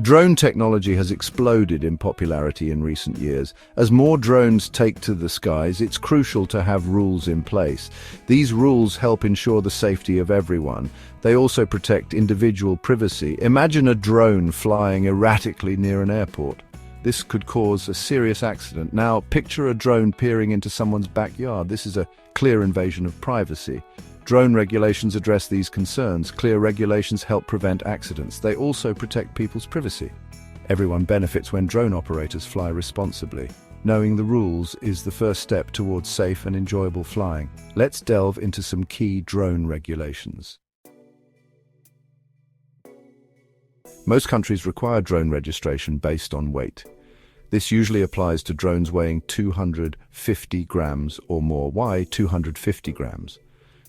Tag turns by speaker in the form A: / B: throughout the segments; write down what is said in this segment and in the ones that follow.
A: Drone technology has exploded in popularity in recent years. As more drones take to the skies, it's crucial to have rules in place. These rules help ensure the safety of everyone. They also protect individual privacy. Imagine a drone flying erratically near an airport. This could cause a serious accident. Now, picture a drone peering into someone's backyard. This is a clear invasion of privacy. Drone regulations address these concerns. Clear regulations help prevent accidents. They also protect people's privacy. Everyone benefits when drone operators fly responsibly. Knowing the rules is the first step towards safe and enjoyable flying. Let's delve into some key drone regulations. Most countries require drone registration based on weight. This usually applies to drones weighing 250 grams or more. Why 250 grams?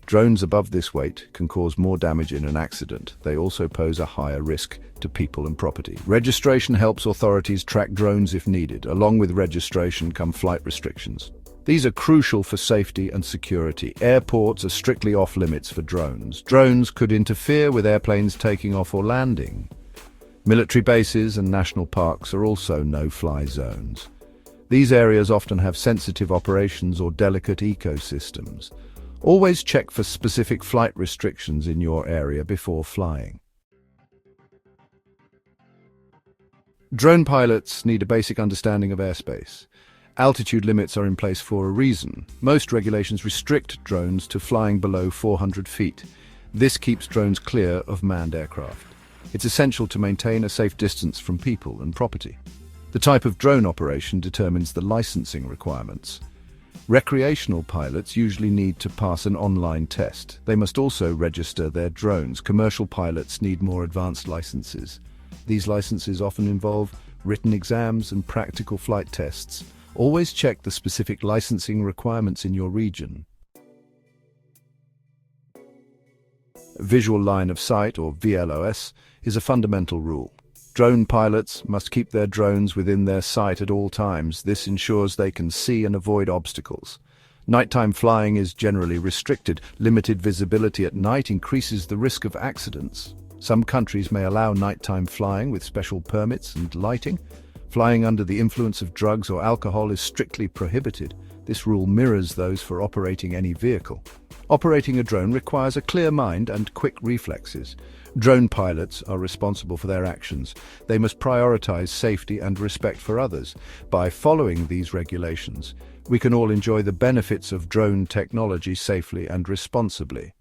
A: Drones above this weight can cause more damage in an accident. They also pose a higher risk to people and property. Registration helps authorities track drones if needed. Along with registration come flight restrictions. These are crucial for safety and security. Airports are strictly off-limits for drones. Drones could interfere with airplanes taking off or landing. Military bases and national parks are also no-fly zones. These areas often have sensitive operations or delicate ecosystems. Always check for specific flight restrictions in your area before flying. Drone pilots need a basic understanding of airspace. Altitude limits are in place for a reason. Most regulations restrict drones to flying below 400 feet. This keeps drones clear of manned aircraft. It's essential to maintain a safe distance from people and property. The type of drone operation determines the licensing requirements. Recreational pilots usually need to pass an online test. They must also register their drones. Commercial pilots need more advanced licenses. These licenses often involve written exams and practical flight tests. Always check the specific licensing requirements in your region. Visual line of sight, or VLOS, is a fundamental rule. Drone pilots must keep their drones within their sight at all times. This ensures they can see and avoid obstacles. Nighttime flying is generally restricted. Limited visibility at night increases the risk of accidents. Some countries may allow nighttime flying with special permits and lighting. Flying under the influence of drugs or alcohol is strictly prohibited. This rule mirrors those for operating any vehicle. Operating a drone requires a clear mind and quick reflexes. Drone pilots are responsible for their actions. They must prioritize safety and respect for others. By following these regulations, we can all enjoy the benefits of drone technology safely and responsibly.